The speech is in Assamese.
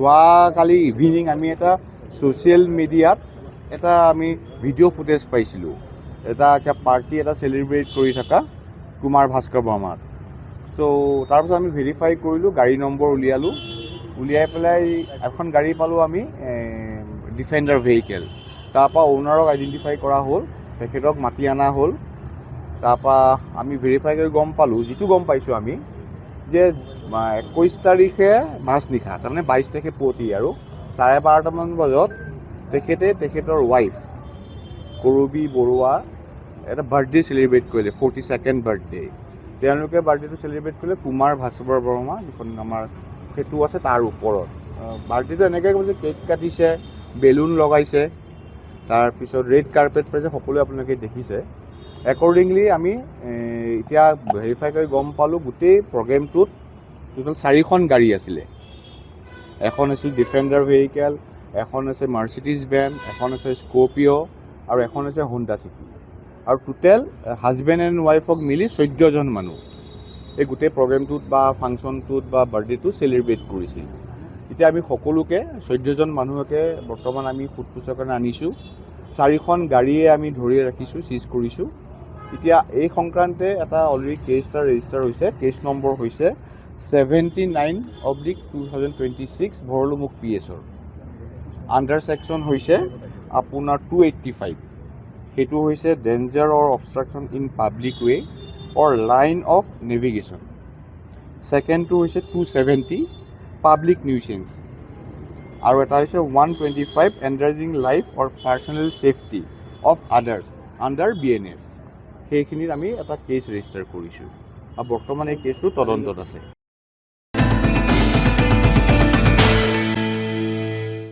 যোৱাকালি ইভিনিং আমি এটা ছ'চিয়েল মিডিয়াত এটা আমি ভিডিঅ' ফুটেজ পাইছিলোঁ, এটা পাৰ্টি এটা চেলিব্ৰেট কৰি থকা কুমাৰ ভাস্কৰ বৰ্মাত। চ' তাৰপিছত আমি ভেৰিফাই কৰিলোঁ, গাড়ী নম্বৰ উলিয়ালোঁ, উলিয়াই পেলাই এখন গাড়ী পালোঁ আমি ডিফেণ্ডাৰ ভেহিকেল। তাৰপৰা অ'নাৰক আইডেণ্টিফাই কৰা হ'ল, তেখেতক মাতি অনা হ'ল। তাৰপৰা আমি ভেৰিফাই কৰি গম পালোঁ, যিটো গম পাইছোঁ আমি যে 21 তাৰিখে মাজনিশা, তাৰমানে 22 তাৰিখে পুৱতি আৰু 12:30মান বজাত তেখেতৰ ৱাইফ কৰবী বৰুৱা এটা বাৰ্থডে চেলিব্ৰেট কৰিলে, 42nd বাৰ্থডে। তেওঁলোকে বাৰ্থডেটো চেলিব্ৰেট কৰিলে কুমাৰ ভাস্কৰ বৰ্মা, যিখন আমাৰ সেইটো আছে তাৰ ওপৰত। বাৰ্থডেটো এনেকৈ কৰিছে, কেক কাটিছে, বেলুন লগাইছে, তাৰপিছত ৰেড কাৰ্পেট পাইছে, সকলোৱে আপোনালোকে দেখিছে। একৰ্ডিংলি আমি এতিয়া ভেৰিফাই কৰি গম পালোঁ গোটেই প্ৰগ্ৰেমটোত টোটেল 4খন গাড়ী আছিলে। এখন আছিল ডিফেণ্ডাৰ ভেহিকেল, এখন আছে মাৰ্চিডিজ বেন, এখন আছে স্কৰ্পিঅ' আৰু এখন আছে হোণ্ডা চিটি। আৰু টোটেল হাজবেণ্ড এণ্ড ৱাইফক মিলি 14জন মানুহ এই গোটেই প্ৰগ্ৰেমটোত বা ফাংচনটোত বা বাৰ্থডেটো চেলিব্ৰেট কৰিছিল। এতিয়া আমি সকলোকে 14জন মানুহকে বৰ্তমান আমি সোধপোছৰ কাৰণে আনিছোঁ। 4খন গাড়ীয়ে আমি ধৰি ৰাখিছোঁ, চিজ কৰিছোঁ। এতিয়া এই সংক্ৰান্তে এটা অলৰেডি কেছ এটা ৰেজিষ্টাৰ হৈছে, কেছ নম্বৰ হৈছে 79/2026 ভৰলুমুখ PSৰ। আণ্ডাৰ ছেকশ্যন হৈছে আপোনাৰ 285, সেইটো হৈছে danger or obstruction in public way or line of navigation. ছেকেণ্ডটো হৈছে 270 পাব্লিক নিউচেঞ্চ, আৰু এটা হৈছে 125 endangering life or personal safety of others under BNS। সেইখিনিত আমি এটা কেছ ৰেজিষ্টাৰ কৰিছোঁ আৰু বৰ্তমান এই কেছটো তদন্তত আছে।